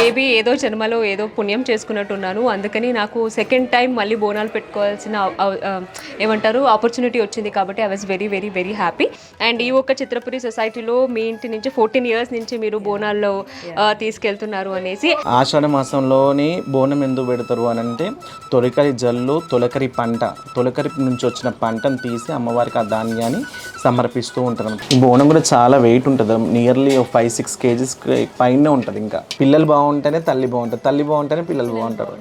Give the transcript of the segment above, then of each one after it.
Maybe ఏదో జన్మలో ఏదో పుణ్యం చేసుకున్నట్టున్నాను. అందుకని నాకు సెకండ్ టైం మళ్ళీ బోనాలు పెట్టుకోవాల్సిన ఏమంటారు ఆపర్చునిటీ వచ్చింది కాబట్టి I was very very very happy. And ఈ ఒక్క చిత్రపురి సొసైటీలో మీ ఇంటి నుంచి 14 years నుంచి మీరు బోనాల్లో తీసుకెళ్తున్నారు అనేసి. ఆషాఢ మాసంలోని బోనం ఎందుకు పెడతారు అని అంటే తొలకరి జల్లు, తొలకరి పంట, తొలకరి నుంచి వచ్చిన పంటను తీసి అమ్మవారికి ఆ ధాన్యాన్ని సమర్పిస్తూ ఉంటారు. ఈ బోనం కూడా చాలా వెయిట్ ఉంటుంది, నియర్లీ 5-6 kgs పైన ఉంటుంది. ఇంకా పిల్లలు బాగుంటేనే తల్లి బాగుంటుంది, తల్లి బాగుంటేనే పిల్లలు బాగుంటారు.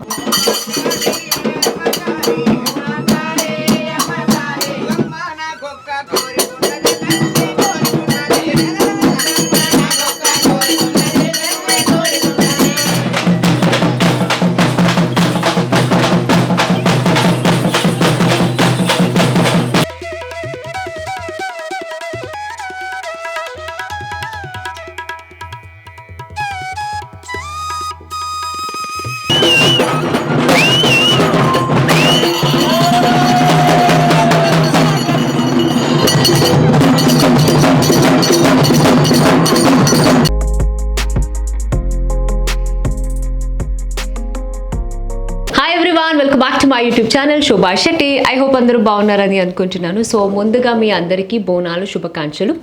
Welcome back to my YouTube channel Shobha Shetty. I hope అందరూ బాగున్నారని అనుకుంటున్నాను. సో ముందుగా మీ అందరికీ బోనాలు శుభాకాంక్షలు.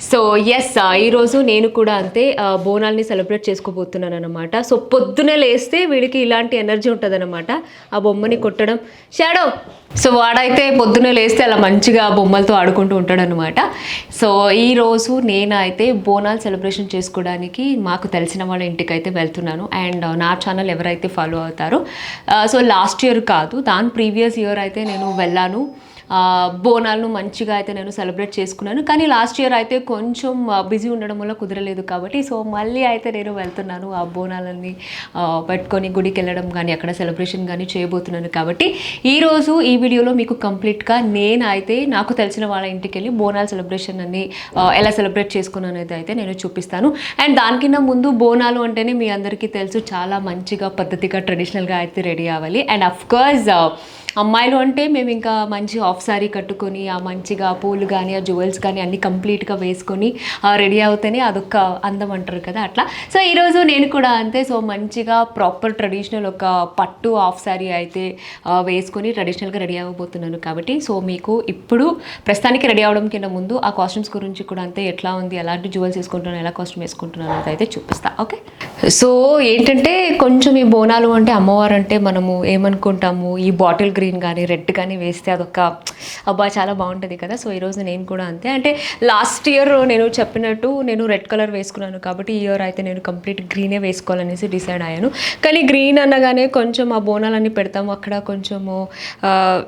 సో ఎస్, ఈరోజు నేను కూడా అంతే బోనాల్ని సెలబ్రేట్ చేసుకోబోతున్నాను అనమాట. సో పొద్దునే లేస్తే వీడికి ఇలాంటి ఎనర్జీ ఉంటుంది అనమాట, ఆ బొమ్మని కొట్టడం. షాడో సో వాడైతే పొద్దునే లేస్తే అలా మంచిగా బొమ్మలతో ఆడుకుంటూ ఉంటాడనమాట. సో ఈరోజు నేనైతే బోనాలు సెలబ్రేషన్ చేసుకోవడానికి మాకు తెలిసిన వాళ్ళ ఇంటికి అయితే వెళ్తున్నాను. అండ్ నా ఛానల్ ఎవరైతే ఫాలో అవుతారో, సో లాస్ట్ ఇయర్ కాదు దాని ప్రీవియస్ ఇయర్ అయితే నేను వెళ్ళాను. బోనాలను మంచిగా అయితే నేను సెలబ్రేట్ చేసుకున్నాను. కానీ లాస్ట్ ఇయర్ అయితే కొంచెం బిజీ ఉండడం వల్ల కుదరలేదు కాబట్టి సో మళ్ళీ అయితే నేను వెళ్తున్నాను. ఆ బోనాలన్నీ పెట్టుకొని గుడికి వెళ్ళడం కానీ అక్కడ సెలబ్రేషన్ కానీ చేయబోతున్నాను. కాబట్టి ఈరోజు ఈ వీడియోలో మీకు కంప్లీట్గా నేనైతే నాకు తెలిసిన వాళ్ళ ఇంటికి వెళ్ళి బోనాల సెలబ్రేషన్ అన్ని ఎలా సెలబ్రేట్ చేసుకున్నాను అయితే నేను చూపిస్తాను. అండ్ దానికన్నా ముందు బోనాలు అంటేనే మీ అందరికీ తెలుసు, చాలా మంచిగా పద్ధతిగా ట్రెడిషనల్గా అయితే రెడీ అవ్వాలి. అండ్ అఫ్కోర్స్ అమ్మాయిలు అంటే మేము ఇంకా మంచి హాఫ్ సారీ కట్టుకొని ఆ మంచిగా పూలు కానీ ఆ జ్యువెల్స్ కానీ అన్నీ కంప్లీట్గా వేసుకొని రెడీ అవుతేనే అదొక అందం అంటారు కదా, అట్లా. సో ఈరోజు నేను కూడా అంతే. సో మంచిగా ప్రాపర్ ట్రెడిషనల్ ఒక పట్టు హాఫ్ సారీ అయితే వేసుకొని ట్రెడిషనల్గా రెడీ అవ్వబోతున్నాను. కాబట్టి సో మీకు ఇప్పుడు ప్రస్తుతానికి రెడీ అవ్వడం కింద ముందు ఆ కాస్ట్యూమ్స్ గురించి కూడా అంతే, ఎట్లా ఉంది, ఎలాంటి జ్యువెల్స్ వేసుకుంటున్నాను, ఎలా కాస్ట్యూమ్ వేసుకుంటున్నాను అయితే చూపిస్తా. ఓకే, సో ఏంటంటే కొంచెం ఈ బోనాలు అంటే అమ్మవారు అంటే మనము ఏమనుకుంటాము, ఈ బాటిల్ గ్రీన్ కానీ రెడ్ కానీ వేస్తే అదొక అబ్బా చాలా బాగుంటుంది కదా. సో ఈరోజు నేను కూడా అంతే. అంటే లాస్ట్ ఇయర్ నేను చెప్పినట్టు నేను రెడ్ కలర్ వేసుకున్నాను కాబట్టి ఈ ఇయర్ అయితే నేను కంప్లీట్ గ్రీనే వేసుకోవాలనేసి డిసైడ్ అయ్యాను. కానీ గ్రీన్ అనగానే కొంచెం ఆ బోనాలన్నీ పెడతాము అక్కడ కొంచెము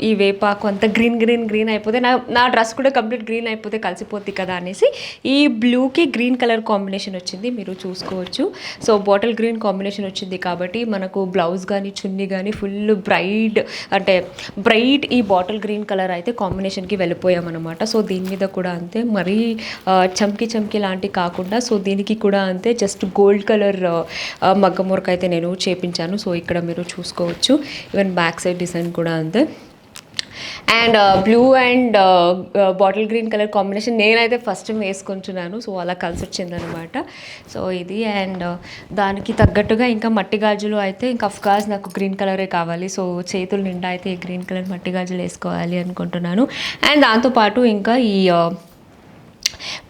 ఈ వేపాకు అంతా గ్రీన్ గ్రీన్ గ్రీన్ అయిపోతే నా డ్రెస్ కూడా కంప్లీట్ గ్రీన్ అయిపోతే కలిసిపోద్ది కదా అనేసి ఈ బ్లూకి గ్రీన్ కలర్ కాంబినేషన్ వచ్చింది, మీరు చూసుకోవచ్చు. సో బాటిల్ గ్రీన్ కాంబినేషన్ వచ్చింది కాబట్టి మనకు బ్లౌజ్ కానీ చున్నీ కానీ ఫుల్ బ్రైట్ ఈ బాటిల్ గ్రీన్ కలర్ అయితే కాంబినేషన్కి వెళ్ళిపోయామన్నమాట. సో దీని మీద కూడా అంతే, మరీ చమ్కీ లాంటి కాకుండా సో దీనికి కూడా అంతే జస్ట్ గోల్డ్ కలర్ మగ్గం వర్క్ అయితే నేను చేపించాను. సో ఇక్కడ మీరు చూసుకోవచ్చు, ఈవెన్ బ్యాక్ సైడ్ డిజైన్ కూడా అంతే. And blue and bottle green colour combination నేనైతే ఫస్ట్ వేసుకుంటున్నాను. సో అలా కలిసి వచ్చిందనమాట. సో ఇది అండ్ దానికి తగ్గట్టుగా ఇంకా మట్టి గాజులు అయితే ఇంకా అఫ్కోర్స్ నాకు గ్రీన్ కలరే కావాలి. సో చేతుల నిండా అయితే ఈ గ్రీన్ కలర్ మట్టి గాజులు వేసుకోవాలి అనుకుంటున్నాను. అండ్ దాంతోపాటు ఇంకా ఈ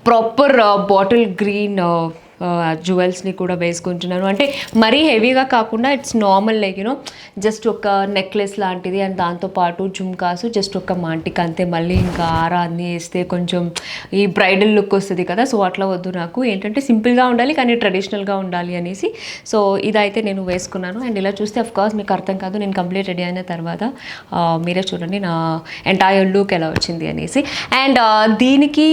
ప్రాపర్ బాటిల్ గ్రీన్ జ్యువెల్స్ని కూడా వేసుకుంటున్నాను. అంటే మరీ హెవీగా కాకుండా it's normal like you know just ఒక నెక్లెస్ లాంటిది అండ్ దాంతోపాటు జుమ్కాసు జస్ట్ ఒక మాంటిక్ అంతే. మళ్ళీ ఇంకా ఆరా అన్నీ వేస్తే కొంచెం ఈ బ్రైడల్ లుక్ వస్తుంది కదా. సో అట్లా వద్దు, నాకు ఏంటంటే సింపుల్గా ఉండాలి కానీ ట్రెడిషనల్గా ఉండాలి అనేసి సో ఇదైతే నేను వేసుకున్నాను. అండ్ ఇలా చూస్తే అఫ్కోర్స్ మీకు అర్థం కాదు, నేను కంప్లీట్ రెడీ అయిన తర్వాత మీరే చూడండి నా ఎంటైర్ లుక్ ఎలా వచ్చింది అనేసి. అండ్ దీనికి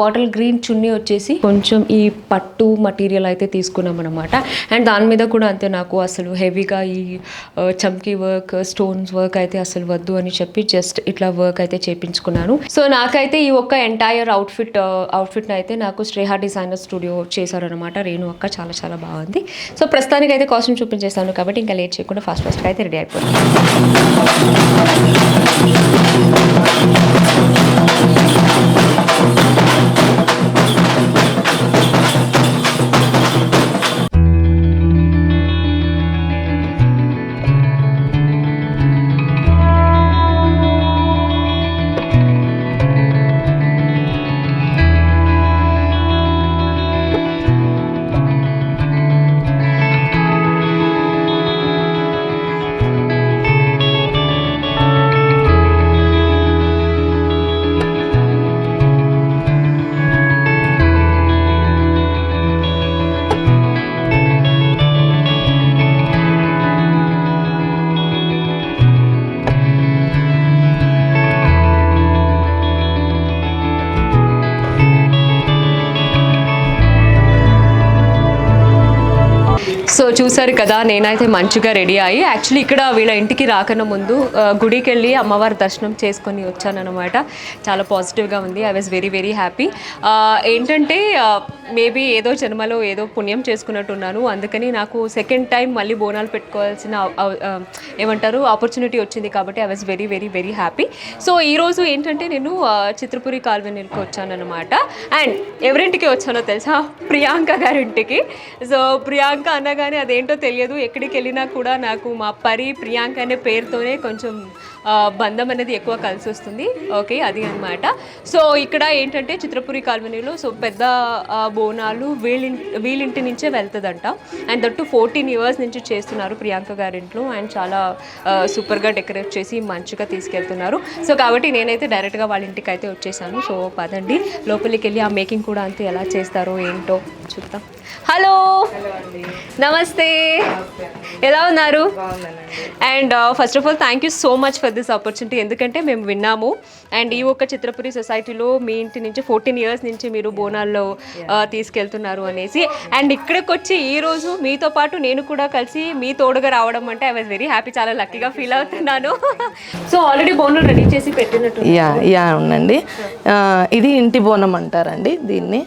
బాటిల్ గ్రీన్ చున్నీ వచ్చేసి కొంచెం ఈ పట్టు మటీరియల్ అయితే తీసుకున్నాం అనమాట. అండ్ దాని మీద కూడా అంతే, నాకు అసలు హెవీగా ఈ చమ్కీ వర్క్ స్టోన్స్ వర్క్ అయితే అసలు వద్దు అని చెప్పి జస్ట్ ఇట్లా వర్క్ అయితే చేయించుకున్నాను. సో నాకైతే ఈ ఒక్క ఎంటైర్ అవుట్ఫిట్ని అయితే నాకు శ్రేహ డిజైనర్ స్టూడియో చేశారనమాట. రేణు అక్క చాలా చాలా బాగుంది. సో ప్రస్తుతానికి అయితే కాస్ట్యూమ్ చూపించేస్తాను కాబట్టి ఇంకా లేట్ చేయకుండా ఫాస్ట్గా అయితే రెడీ అయిపోయింది. సో చూసారు కదా, నేనైతే మంచిగా రెడీ అయ్యి యాక్చువల్లీ ఇక్కడ వీళ్ళ ఇంటికి రాకన్నా ముందు గుడికి వెళ్ళి అమ్మవారి దర్శనం చేసుకొని వచ్చానన్నమాట. చాలా పాజిటివ్గా ఉంది. I was very very happy. ఏంటంటే మేబీ ఏదో జన్మలో ఏదో పుణ్యం చేసుకున్నట్టున్నాను. అందుకని నాకు సెకండ్ టైం మళ్ళీ బోనాలు పెట్టుకోవాల్సిన ఏమంటారు ఆపర్చునిటీ వచ్చింది కాబట్టి I was very very very happy. So ఈరోజు ఏంటంటే నేను చిత్రపురి కాలనీకి వచ్చానన్నమాట. అండ్ ఎవరింటికి వచ్చానో తెలుసా? ప్రియాంక గారింటికి. సో ప్రియాంక అనగానే అదేంటో తెలియదు, ఎక్కడికి వెళ్ళినా కూడా నాకు మా ప్రియాంక అనే పేరుతోనే కొంచెం బంధం అనేది ఎక్కువ కలిసి వస్తుంది. ఓకే, అది అనమాట. సో ఇక్కడ ఏంటంటే చిత్రపురి కాలనీలో సో పెద్ద బోనాలు వీళ్ళింటి నుంచే వెళ్తుందంట. అండ్ దట్టు 14 years నుంచి చేస్తున్నారు ప్రియాంక గారింట్లో. అండ్ చాలా సూపర్గా డెకరేట్ చేసి మంచిగా తీసుకెళ్తున్నారు. సో కాబట్టి నేనైతే డైరెక్ట్గా వాళ్ళ ఇంటికి అయితే వచ్చేసాను. సో పదండి లోపలికి వెళ్ళి ఆ మేకింగ్ కూడా అంతే ఎలా చేస్తారో ఏంటో చూద్దాం. హలో, నమస్తే, ఎలా ఉన్నారు? And first of all thank you so much for this opportunity. ఎందుకంటే మేము విన్నాము అండ్ ఈ ఒక్క చిత్రపురి సొసైటీలో మీ ఇంటి నుంచి 14 years నుంచి మీరు బోనాల్లో తీసుకెళ్తున్నారు అనేసి. అండ్ ఇక్కడికి వచ్చి ఈరోజు మీతో పాటు నేను కూడా కలిసి మీ తోడుగా రావడం అంటే ఐ వాజ్ వెరీ హ్యాపీ. చాలా లక్కీగా ఫీల్ అవుతున్నాను. సో ఆల్రెడీ బోనం రెడీ చేసి పెట్టినట్టు యా ఉండండి. ఇది ఇంటి బోనం అంటారండి దీన్ని.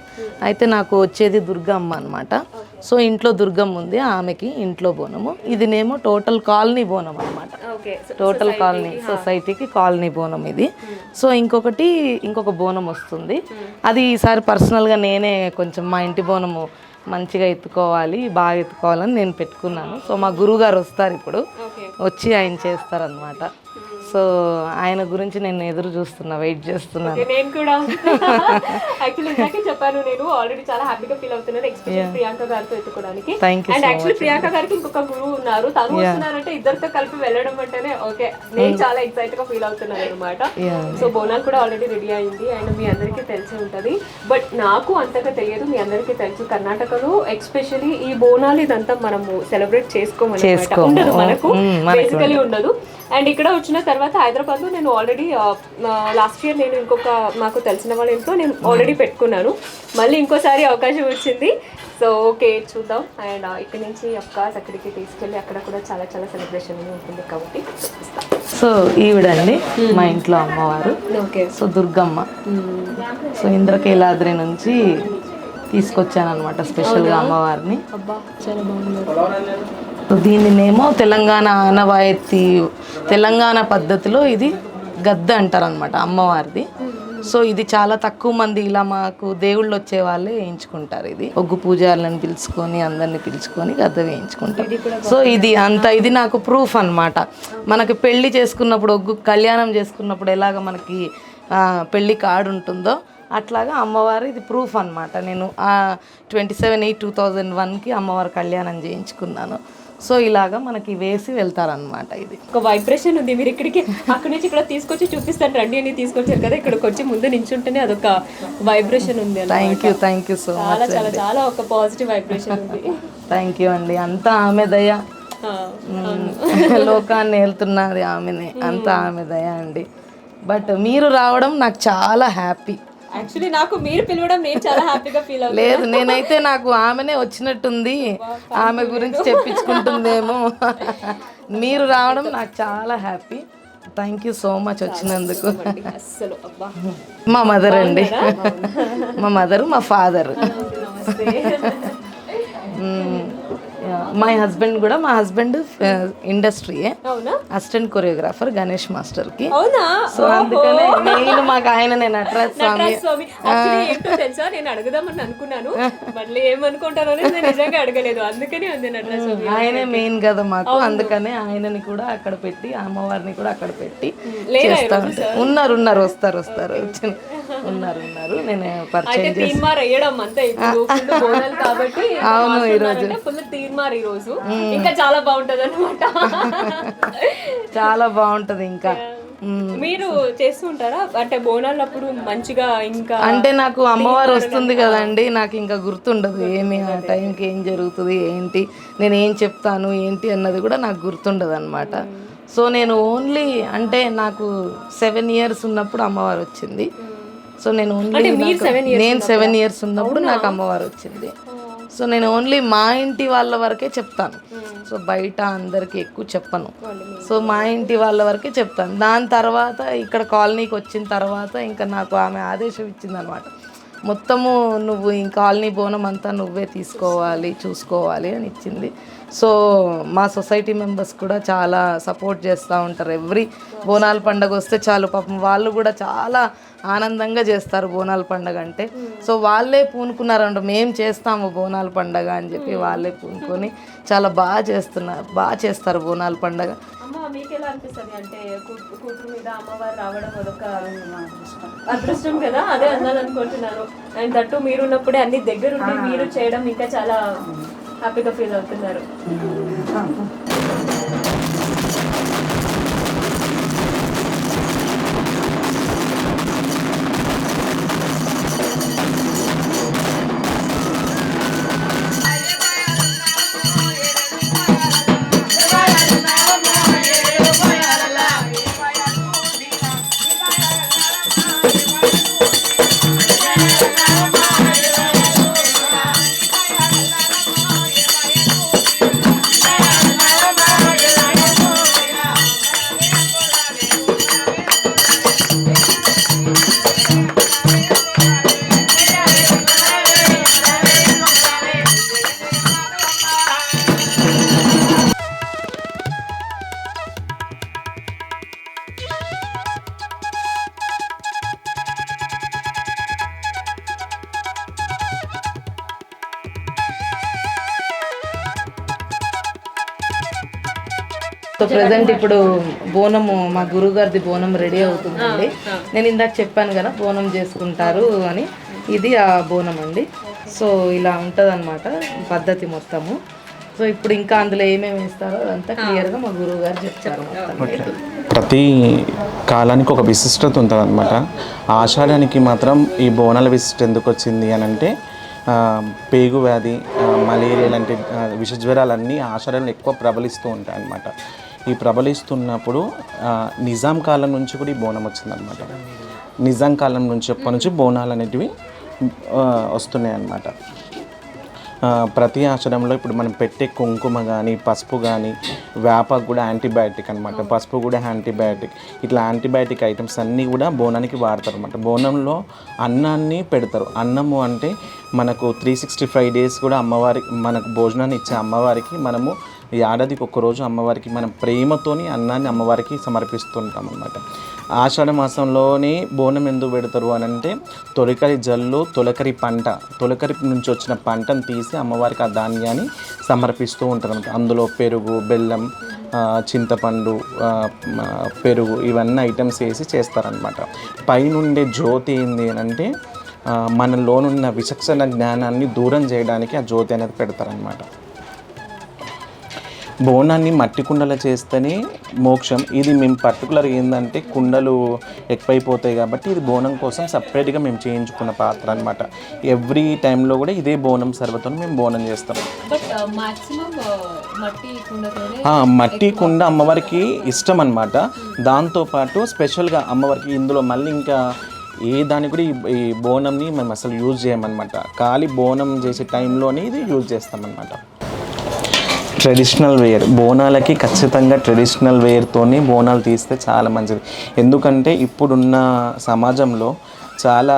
అయితే నాకు వచ్చేది దుర్గమ్మ అనమాట. సో ఇంట్లో దుర్గమ్మ ఉంది, ఆమెకి ఇంట్లో బోనము. ఇదినేమో టోటల్ కాలనీ బోనం అనమాట. టోటల్ కాలనీ సొసైటీకి కాలనీ బోనం ఇది. సో ఇంకొక బోనం వస్తుంది. అది ఈసారి పర్సనల్గా నేనే కొంచెం మా ఇంటి బోనము మంచిగా ఎత్తుకోవాలి, బాగా ఎత్తుకోవాలని నేను పెట్టుకున్నాను. సో మా గురువుగారు వస్తారు ఇప్పుడు, వచ్చి ఆయన చేస్తారనమాట. సో ఆయన గురించి నేను ఎదురు చూస్తున్నా, వెయిట్ చేస్తున్నాను. నేను కూడా యాక్చువల్లీ ఇందాకే చెప్పాను, నేను ఆల్రెడీ చాలా హ్యాపీగా ఫీల్ అవుతున్నాను ఎక్స్పెషల్లీ ప్రియాంక గారితో ఎత్తుకోవడానికి. అండ్ యాక్చువల్లీ ప్రియాంక గారికి ఇంకొక గురువు ఉన్నారు, తను వస్తున్నారంటే ఇద్దరితో కలిపి వెళ్ళడం అంటేనే ఓకే, నేను చాలా ఎక్సైట్ గా ఫీల్ అవుతున్నాను అనమాట. సో బోనాలు కూడా ఆల్రెడీ రెడీ అయింది అండ్ మీ అందరికీ తెలిసి ఉంటది. బట్ నాకు అంతగా తెలియదు, మీ అందరికీ తెలుసు కర్ణాటకలో ఎక్స్పెషల్లీ ఈ బోనాలు ఇదంతా మనము సెలబ్రేట్ చేసుకోమన్నమాట. ఉండదు మనకు, బేసికలీ ఉండదు. అండ్ ఇక్కడ వచ్చిన తర్వాత హైదరాబాద్లో నేను ఆల్రెడీ లాస్ట్ ఇయర్ నేను మాకు తెలిసిన వాళ్ళ ఇంట్లో నేను ఆల్రెడీ పెట్టుకున్నాను. మళ్ళీ ఇంకోసారి అవకాశం వచ్చింది. సో ఓకే, చూద్దాం. అండ్ ఇక్కడ నుంచి అఫ్కోర్స్ అక్కడికి తీసుకెళ్ళి అక్కడ కూడా చాలా చాలా సెలబ్రేషన్ ఉంటుంది కాబట్టి. సో ఈవిడండి మా ఇంట్లో అమ్మవారు. Okay, so Durgamma. So Indrakeeladri నుంచి తీసుకొచ్చాను అనమాట స్పెషల్గా అమ్మవారిని. చాలా బాగుంది. దీనినేమో తెలంగాణ ఆనవాయితీ, తెలంగాణ పద్ధతిలో ఇది గద్ద అంటారనమాట అమ్మవారిది. సో ఇది చాలా తక్కువ మంది ఇలా మాకు దేవుళ్ళు వచ్చే వాళ్ళే వేయించుకుంటారు. ఇది ఒగ్గు పూజారులను పిలుచుకొని అందరిని పిలుచుకొని గద్ద వేయించుకుంటారు. సో ఇది నాకు ప్రూఫ్ అనమాట. మనకి పెళ్లి చేసుకున్నప్పుడు ఒగ్గు కళ్యాణం చేసుకున్నప్పుడు ఎలాగ మనకి పెళ్లి కార్డు ఉంటుందో అట్లాగా అమ్మవారు ఇది ప్రూఫ్ అనమాట. నేను 27/8/2001కి అమ్మవారి కళ్యాణం చేయించుకున్నాను. సో ఇలాగా మనకి వేసి వెళ్తారనమాట. ఇది ఒక వైబ్రేషన్ ఉంది. మీరు ఇక్కడికి అక్కడి నుంచి ఇక్కడ తీసుకొచ్చి చూపిస్తాను రండి అని తీసుకొచ్చారు కదా, ఇక్కడికి వచ్చి ముందు నించుంటేనే అదొక వైబ్రేషన్ ఉంది. Thank you so much. చాలా చాలా ఒక పాజిటివ్ వైబ్రేషన్ ఉంది. థ్యాంక్ యూ అండి. అంతా ఆమె దయ, లోకాన్ని వెళ్తున్నది ఆమెనే, అంతా ఆమె దయ అండి. బట్ మీరు రావడం నాకు చాలా హ్యాపీ. యాక్చువల్లీ నాకు మీరు పిలవడం నేను చాలా హ్యాపీగా ఫీల్ అవుతాను. లేదు, నేనైతే నాకు ఆమెనే వచ్చినట్టుంది, ఆమె గురించి చెప్పించుకుంటుందేమో. మీరు రావడం నాకు చాలా happy. Thank you so much వచ్చినందుకు. మా మదర్ అండి, మా మదరు, మా ఫాదరు. మా హస్బెండ్ ఇండస్ట్రీయే, అసిస్టెంట్ కొరియోగ్రాఫర్ గణేష్ మాస్టర్ కి. సో అందుకనే నేను మాకు ఆయననే నటరాజ్ స్వామి. తెలుసా, నేను అడుగుదామని అనుకున్నాను, మళ్ళీ ఏమనుకుంటారో నిజంగా అడగలేదు, అందుకని నటరాజ్ స్వామి ఆయనే మెయిన్ కదా మాకు. అందుకనే ఆయనని కూడా అక్కడ పెట్టి, అమ్మవారిని కూడా అక్కడ పెట్టి చేస్తా ఉంటా. ఉన్నారు వస్తారు ఉన్నారు. నేను పరిచయం కాబట్టి అవును, ఈరోజు ఫుల్ తీర్మార్ ఈరోజు ఇంకా చాలా బాగుంటది అనమాట. చాలా బాగుంటది. ఇంకా మీరు చేస్తూ ఉంటారా అంటే బోనాలప్పుడు మంచిగా? ఇంకా అంటే నాకు అమ్మవారు వస్తుంది కదండి, నాకు ఇంకా గుర్తుండదు ఏమి, ఆ టైంకి ఏం జరుగుతుంది ఏంటి, నేను ఏం చెప్తాను ఏంటి అన్నది కూడా నాకు గుర్తుండదు అనమాట. సో నేను ఓన్లీ అంటే నాకు 7 years ఉన్నప్పుడు అమ్మవారు వచ్చింది. సో నేను ఓన్లీ 7 years ఉన్నప్పుడు నాకు అమ్మవారు వచ్చింది. సో నేను ఓన్లీ మా ఇంటి వాళ్ళ వరకే చెప్తాను. సో బయట అందరికీ ఎక్కువ చెప్పను. సో మా ఇంటి వాళ్ళ వరకే చెప్తాను. దాని తర్వాత ఇక్కడ కాలనీకి వచ్చిన తర్వాత ఇంకా నాకు ఆమె ఆదేశం ఇచ్చిందనమాట, మొత్తము నువ్వు ఈ కాలనీ బోనం అంతా నువ్వే తీసుకోవాలి, చూసుకోవాలి అని ఇచ్చింది. సో మా సొసైటీ మెంబర్స్ కూడా చాలా సపోర్ట్ చేస్తూ ఉంటారు. ఎవ్రీ బోనాల పండుగ వస్తే చాలు, పాపం వాళ్ళు కూడా చాలా ఆనందంగా చేస్తారు బోనాల పండుగ అంటే. సో వాళ్ళే పూనుకున్నారంట, మేము చేస్తాము బోనాల పండుగ అని చెప్పి వాళ్ళే పూనుకొని చాలా బాగా చేస్తారు బోనాల పండుగ. మీకు ఎలా అనిపిస్తుంది అంటే కూతురు మీద అమ్మవారు రావడం అదొక అదృష్టం కదా, అదే అన్నాను అనుకుంటున్నాను. అండ్ దట్టు మీరున్నప్పుడే అన్ని దగ్గరుండి మీరు చేయడం ఇంకా చాలా హ్యాపీగా ఫీల్ అవుతున్నారు. సో ప్రజెంట్ ఇప్పుడు బోనము మా గురుగారిది బోనం రెడీ అవుతుందండి. నేను ఇందాక చెప్పాను కదా బోనం చేసుకుంటారు అని, ఇది ఆ బోనం అండి. సో ఇలా ఉంటుంది అనమాట పద్ధతి మొత్తము. సో ఇప్పుడు ఇంకా అందులో ఏమేమి వేస్తారో అదంతా క్లియర్గా మా గురువుగారు చెప్తారు. ప్రతి కాలానికి ఒక విశిష్టత ఉంటుంది అనమాట. ఆషాఢానికి మాత్రం ఈ బోనాల విశిష్టత ఎందుకు వచ్చింది అని అంటే, పేగు వ్యాధి, మలేరియా లాంటి విషజ్వరాలన్నీ ఆషాఢంలో ఎక్కువ ప్రబలిస్తూ ఉంటాయి అన్నమాట. ఈ ప్రబలిస్తున్నప్పుడు నిజాం కాలం నుంచి కూడా ఈ బోనం వచ్చిందనమాట. నిజాం కాలం నుంచి ఎప్పటి నుంచి బోనాలు అనేటివి వస్తున్నాయి అన్నమాట. ప్రతి ఆచరణలో ఇప్పుడు మనం పెట్టే కుంకుమ కానీ పసుపు కానీ వేపాకు కూడా యాంటీబయాటిక్ అనమాట. పసుపు కూడా యాంటీబయాటిక్. ఇట్లా యాంటీబయాటిక్ ఐటమ్స్ అన్నీ కూడా బోనానికి వాడతారు అనమాట. బోనంలో అన్నాన్ని పెడతారు. అన్నము అంటే మనకు 365 days కూడా అమ్మవారికి మనకు భోజనాన్ని ఇచ్చే అమ్మవారికి మనము ఏడాదికి ఒక్కరోజు అమ్మవారికి మనం ప్రేమతోని అన్నాన్ని అమ్మవారికి సమర్పిస్తుంటాం అన్నమాట. ఆషాఢ మాసంలోని బోనం ఎందుకు పెడతారు అని అంటే, తొలకరి జల్లు తొలకరి పంట, తొలకరి నుంచి వచ్చిన పంటను తీసి అమ్మవారికి ఆ ధాన్యాన్ని సమర్పిస్తూ ఉంటారు అన్నమాట. అందులో పెరుగు, బెల్లం, చింతపండు, పెరుగు ఇవన్నీ ఐటమ్స్ వేసి చేస్తారనమాట. పైనుండే జ్యోతి ఏంది అని అంటే, మనలోనున్న విచక్షణ జ్ఞానాన్ని దూరం చేయడానికి ఆ జ్యోతి అనేది పెడతారనమాట. బోనాన్ని మట్టి కుండలో చేస్తేనే మోక్షం. ఇది మేము పర్టికులర్ ఏంటంటే కుండలు ఎక్కువైపోతాయి కాబట్టి ఇది బోనం కోసం సపరేట్గా మేము చేయించుకున్న పాత్ర అనమాట. ఎవ్రీ టైంలో కూడా ఇదే బోనం సర్వతో మేము బోనం చేస్తాం. మట్టి కుండ అమ్మవారికి ఇష్టం అనమాట. దాంతోపాటు స్పెషల్గా అమ్మవారికి ఇందులో మళ్ళీ ఇంకా ఏ దానికి కూడా ఈ బోనంని మేము అసలు యూజ్ చేయమన్నమాట. ఖాళీ బోనం చేసే టైంలోనే ఇది యూజ్ చేస్తామన్నమాట. ట్రెడిషనల్ వేర్ బోనాలకి ఖచ్చితంగా ట్రెడిషనల్ వేర్తోని బోనాలు తీస్తే చాలా మంచిది. ఎందుకంటే ఇప్పుడున్న సమాజంలో చాలా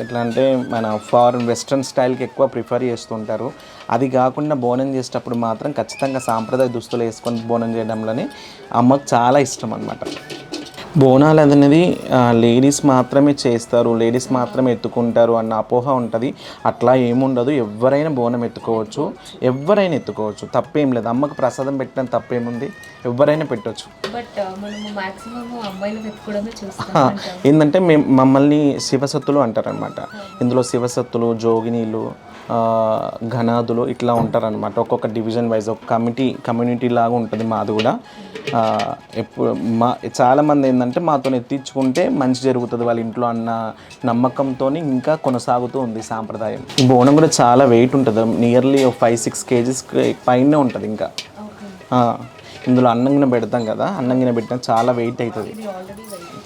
ఎట్లా అంటే మన ఫారెన్ వెస్ట్రన్ స్టైల్కి ఎక్కువ ప్రిఫర్ చేస్తుంటారు. అది కాకుండా బోనం చేసేటప్పుడు మాత్రం ఖచ్చితంగా సాంప్రదాయ దుస్తులు వేసుకొని బోనం చేయడంలోనే అమ్మకు చాలా ఇష్టం అన్నమాట. బోనాలు అనేది లేడీస్ మాత్రమే చేస్తారు, లేడీస్ మాత్రమే ఎత్తుకుంటారు అన్న అపోహ ఉంటుంది. అట్లా ఏముండదు. ఎవరైనా బోనం ఎత్తుకోవచ్చు, ఎవరైనా ఎత్తుకోవచ్చు, తప్పేం లేదు. అమ్మకు ప్రసాదం పెట్టడం తప్పేముంది, ఎవరైనా పెట్టవచ్చు. ఏంటంటే మమ్మల్ని శివసత్తులు అంటారనమాట. ఇందులో శివసత్తులు, జోగినీలు, ఘనాదులు ఇట్లా ఉంటారనమాట. ఒక్కొక్క డివిజన్ వైజ్ ఒక కమ్యూనిటీ లాగా ఉంటుంది మాది కూడా. ఎప్పుడు చాలామంది ఏంటంటే మాతో ఎత్తించుకుంటే మంచి జరుగుతుంది వాళ్ళ ఇంట్లో అన్న నమ్మకంతో ఇంకా కొనసాగుతూ ఉంది సాంప్రదాయం. ఈ బోనం కూడా చాలా వెయిట్ ఉంటుంది. నియర్లీ 5-6 kgs పైనే ఉంటుంది. ఇంకా ఇందులో అన్నం గిన్నె పెడతాం కదా, అన్నం గిన్నె పెట్టినా చాలా వెయిట్ అవుతుంది,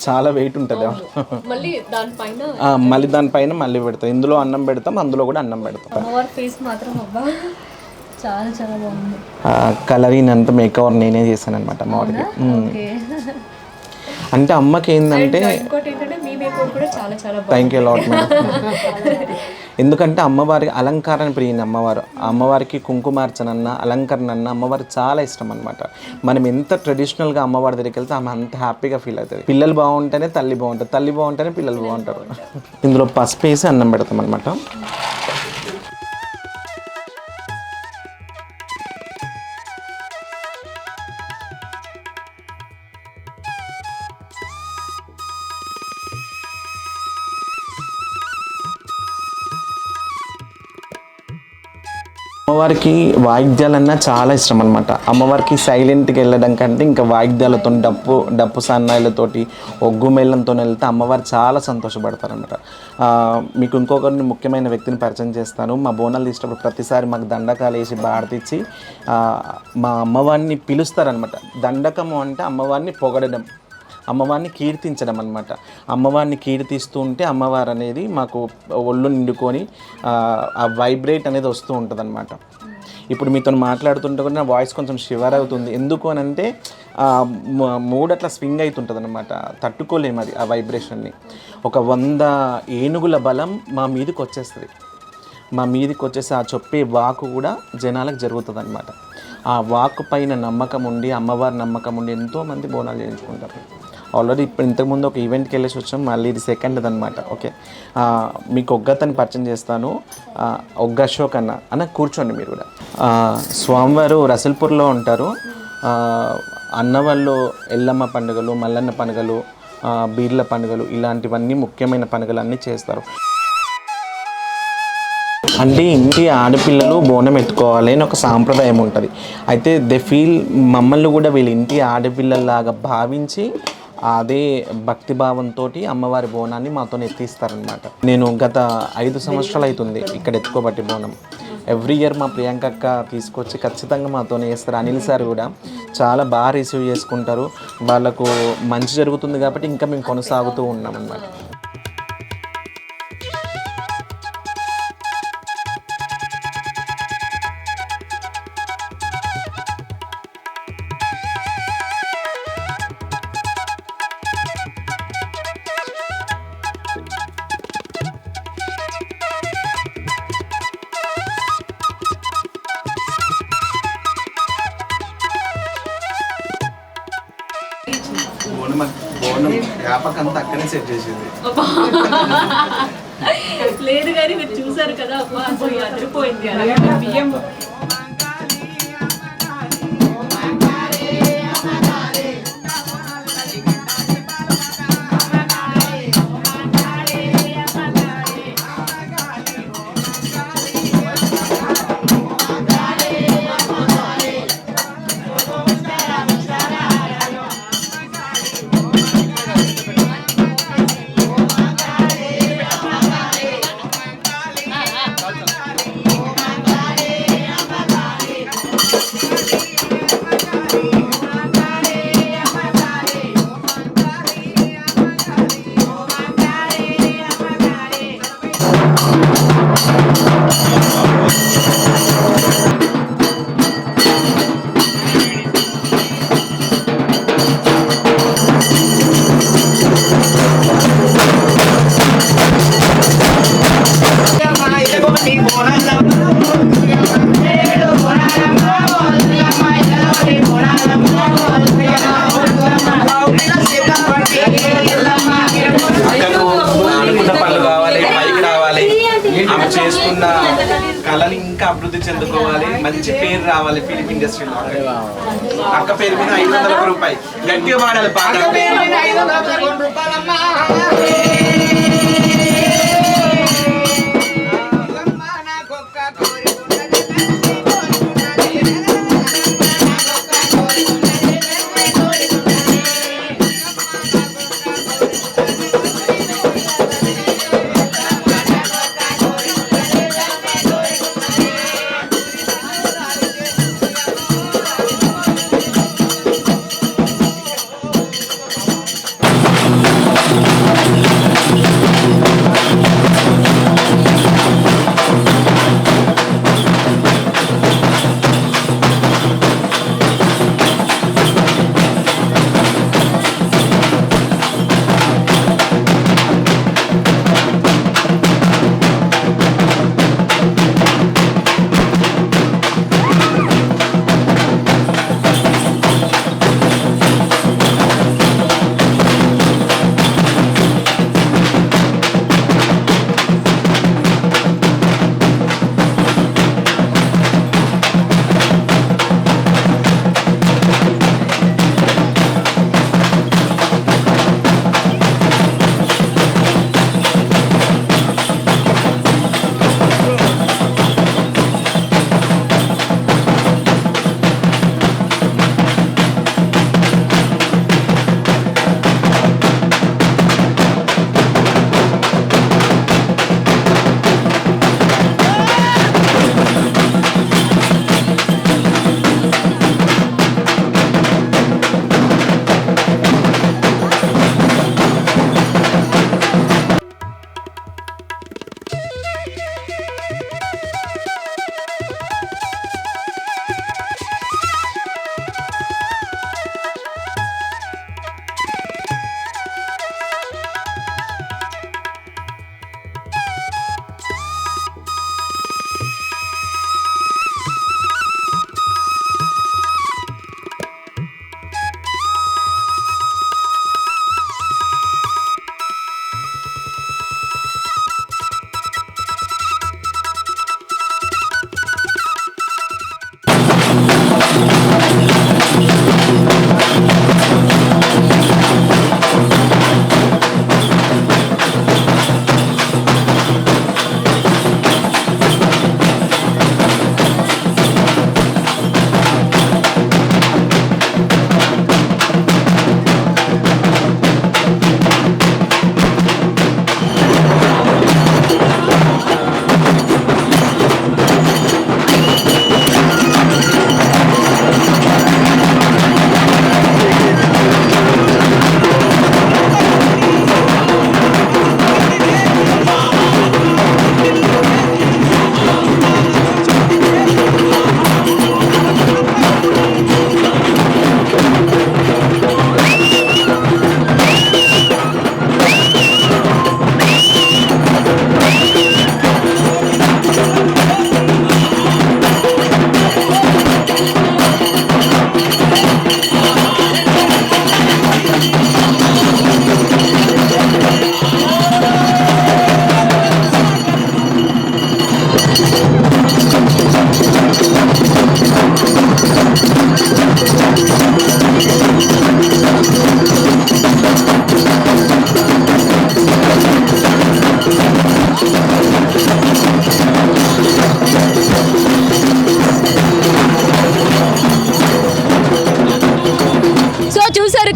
చాలా వెయిట్ ఉంటుంది. మళ్ళీ దానిపైన మళ్ళీ దానిపైన మళ్ళీ పెడతాం, ఇందులో అన్నం పెడతాం, అందులో కూడా అన్నం పెడతాం. అమ్మవారి ఫేస్ మాత్రం అబ్బా చాలా చాలా బాగుంది. కలరింగ్ అంతా మేకవర్ నేనే చేశాను అనమాట అమ్మవారికి. అంటే అమ్మకి ఏంటంటే ఇంకోటి ఏంటంటే మీ మేకప్ కూడా చాలా చాలా థ్యాంక్ యూ లాట్ మేడం. ఎందుకంటే అమ్మవారికి అలంకారణ ప్రియుని అమ్మవారు. అమ్మవారికి కుంకుమార్చన అన్న అలంకరణ అన్న అమ్మవారికి చాలా ఇష్టం అనమాట. మనం ఎంత ట్రెడిషనల్గా అమ్మవారి దగ్గరికి వెళ్తే ఆమె అంత హ్యాపీగా ఫీల్ అవుతుంది. పిల్లలు బాగుంటేనే తల్లి బాగుంటుంది, తల్లి బాగుంటేనే పిల్లలు బాగుంటారు. ఇందులో పసుపు వేసి అన్నం పెడతాం అనమాట. అమ్మవారికి వాయిద్యాలన్నా చాలా ఇష్టం అనమాట. అమ్మవారికి సైలెంట్గా వెళ్ళడం కంటే ఇంకా వాయిద్యాలతో డప్పు సన్నాయిలతోటి ఒగ్గు మేళంతో వెళ్తే అమ్మవారు చాలా సంతోషపడతారనమాట. మీకు ఇంకొకరిని ముఖ్యమైన వ్యక్తిని పరిచయం చేస్తాను. మా బోనాలు తీసేటప్పుడు ప్రతిసారి మాకు దండకాలు వేసి బాడతిచ్చి మా అమ్మవారిని పిలుస్తారనమాట. దండకము అంటే అమ్మవారిని పొగడడం, అమ్మవారిని కీర్తించడం అనమాట. అమ్మవారిని కీర్తిస్తూ ఉంటే అమ్మవారు అనేది మాకు ఒళ్ళు నిండుకొని ఆ వైబ్రేట్ అనేది వస్తూ ఉంటుంది అనమాట. ఇప్పుడు మీతో మాట్లాడుతుంటే కూడా నా వాయిస్ కొంచెం షివర్ అవుతుంది. ఎందుకు అని అంటే మూడు అట్లా స్వింగ్ అవుతుంటుంది అనమాట. తట్టుకోలేము అది, ఆ వైబ్రేషన్ని. ఒక 100 ఏనుగుల బలం మా మీదకి వచ్చేస్తుంది. మా మీదకి వచ్చేసి ఆ చెప్పే వాకు కూడా జనాలకు జరుగుతుంది అనమాట. ఆ వాకు పైన నమ్మకం ఉండి, అమ్మవారి నమ్మకం ఉండి ఎంతోమంది బోనాలు చేయించుకుంటారు. ఆల్రెడీ ఇప్పుడు ఇంతకుముందు ఒక ఈవెంట్కి వెళ్ళేసి వచ్చాం, మళ్ళీ ఇది సెకండ్ది అనమాట. ఓకే, మీకు ఒగ్గతని పరిచయం చేస్తాను. ఒగ్గ అశోక్ అన్న కూర్చోండి మీరు కూడా. స్వామివారు రసల్పూర్లో ఉంటారు. అన్నవాళ్ళు ఎల్లమ్మ పండుగలు, మల్లన్న పండుగలు, బీర్ల పండుగలు ఇలాంటివన్నీ ముఖ్యమైన పండుగలు అన్నీ చేస్తారు. అంటే ఇంటి ఆడపిల్లలు బోనం ఎత్తుకోవాలి అని ఒక సాంప్రదాయం ఉంటుంది. అయితే దే ఫీల్ మమ్మల్ని కూడా వీళ్ళు ఇంటి ఆడపిల్లల్లాగా భావించి అదే భక్తిభావంతో అమ్మవారి బోనాన్ని మాతో ఎత్తిస్తారనమాట. నేను గత 5 సంవత్సరాలు అవుతుంది ఇక్కడ ఎత్తుకోబట్టి బోనం. ఎవ్రీ ఇయర్ మా ప్రియాంక అక్క తీసుకొచ్చి ఖచ్చితంగా మాతోనే వేస్తారు. అనిల్ సార్ కూడా చాలా బాగా రిసీవ్ చేసుకుంటారు. వాళ్ళకు మంచి జరుగుతుంది కాబట్టి ఇంకా మేము కొనసాగుతూ ఉన్నాం అన్నమాట. బోనం వ్యాపకంతా అక్కడే సెట్ చేసింది. లేదు కానీ మీరు చూసారు కదా, అదిరిపోయింది. బియ్యం చేసుకున్న కళని ఇంకా అభివృద్ధి చెందుకోవాలి, మంచి పేరు రావాలి ఫిలిం ఇండస్ట్రీలో. అక్క పేరు మీద 500 రూపాయలు గట్టిగా వాడాలి.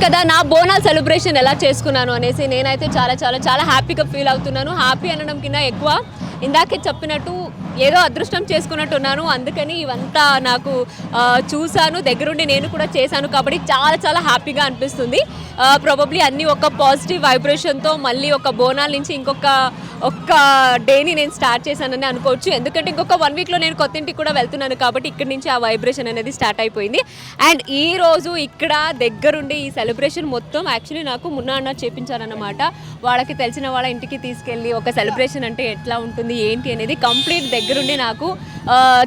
కదా నా బోనాల్ సెలబ్రేషన్ ఎలా చేసుకున్నాను అనేసి. నేనైతే చాలా చాలా చాలా హ్యాపీగా ఫీల్ అవుతున్నాను. హ్యాపీ అనడం కింద ఎక్కువ ఇందాకే చెప్పినట్టు ఏదో అదృష్టం చేసుకున్నట్టున్నాను. అందుకని ఇవంతా నాకు చూశాను, దగ్గరుండి నేను కూడా చేశాను కాబట్టి చాలా చాలా హ్యాపీగా అనిపిస్తుంది. ప్రాబబ్లీ అన్నీ ఒక పాజిటివ్ వైబ్రేషన్తో మళ్ళీ ఒక బోనాల నుంచి ఒక్క డేని నేను స్టార్ట్ చేశానని అనుకోవచ్చు. ఎందుకంటే ఇంకొక 1 వీక్లో నేను కొత్త ఇంటికి కూడా వెళ్తున్నాను కాబట్టి ఇక్కడి నుంచి ఆ వైబ్రేషన్ అనేది స్టార్ట్ అయిపోయింది. అండ్ ఈరోజు ఇక్కడ దగ్గరుండి ఈ సెలబ్రేషన్ మొత్తం యాక్చువల్లీ నాకు మున్నా అన్న చేపించారన్నమాట. వాళ్ళకి తెలిసిన వాళ్ళ ఇంటికి తీసుకెళ్ళి ఒక సెలబ్రేషన్ అంటే ఎట్లా ఉంటుంది ఏంటి అనేది కంప్లీట్ దగ్గరుండి నాకు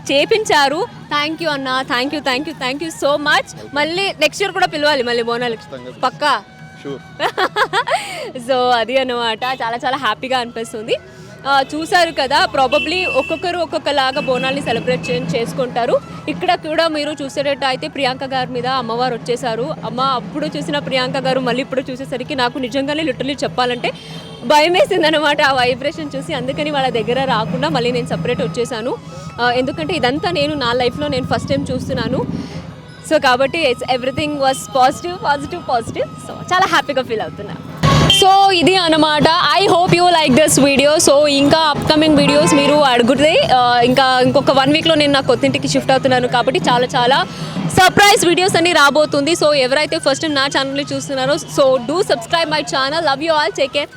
చేపించారు. థ్యాంక్ యూ అన్న, థ్యాంక్ యూ సో మచ్. మళ్ళీ నెక్స్ట్ ఇయర్ కూడా పిలవాలి మళ్ళీ బోనాలు పక్కా. సో అది అన్నమాట, చాలా చాలా హ్యాపీగా అనిపిస్తుంది. చూసారు కదా, ప్రాబబ్లీ ఒక్కొక్కరు ఒక్కొక్కలాగా బోనాల్ని సెలబ్రేట్ చేసుకుంటారు. ఇక్కడ కూడా మీరు చూసేటట్టు అయితే ప్రియాంక గారి మీద అమ్మవారు వచ్చేసారు. అమ్మ అప్పుడు చూసిన ప్రియాంక గారు మళ్ళీ ఇప్పుడు చూసేసరికి నాకు నిజంగానే లిటరలీ చెప్పాలంటే భయం వేసిందనమాట ఆ వైబ్రేషన్ చూసి. అందుకని వాళ్ళ దగ్గర రాకుండా మళ్ళీ నేను సపరేట్ వచ్చేసాను. ఎందుకంటే ఇదంతా నేను నా లైఫ్లో నేను ఫస్ట్ టైం చూస్తున్నాను. సో కాబట్టి ఎవ్రీథింగ్ వాజ్ పాజిటివ్. సో చాలా హ్యాపీగా ఫీల్ అవుతున్నా. సో ఇది అన్నమాట. I hope you like this video. So ఇంకా అప్కమింగ్ వీడియోస్ మీరు అడిగితే ఇంకొక 1 వీక్లో నేను నా కొత్త ఇంటికి షిఫ్ట్ అవుతున్నాను కాబట్టి చాలా చాలా సర్ప్రైజ్ వీడియోస్ అన్ని రాబోతుంది. సో ఎవరైతే ఫస్ట్ టైం నా ఛానల్ని చూస్తున్నారో so do subscribe my channel. Love you all, take care.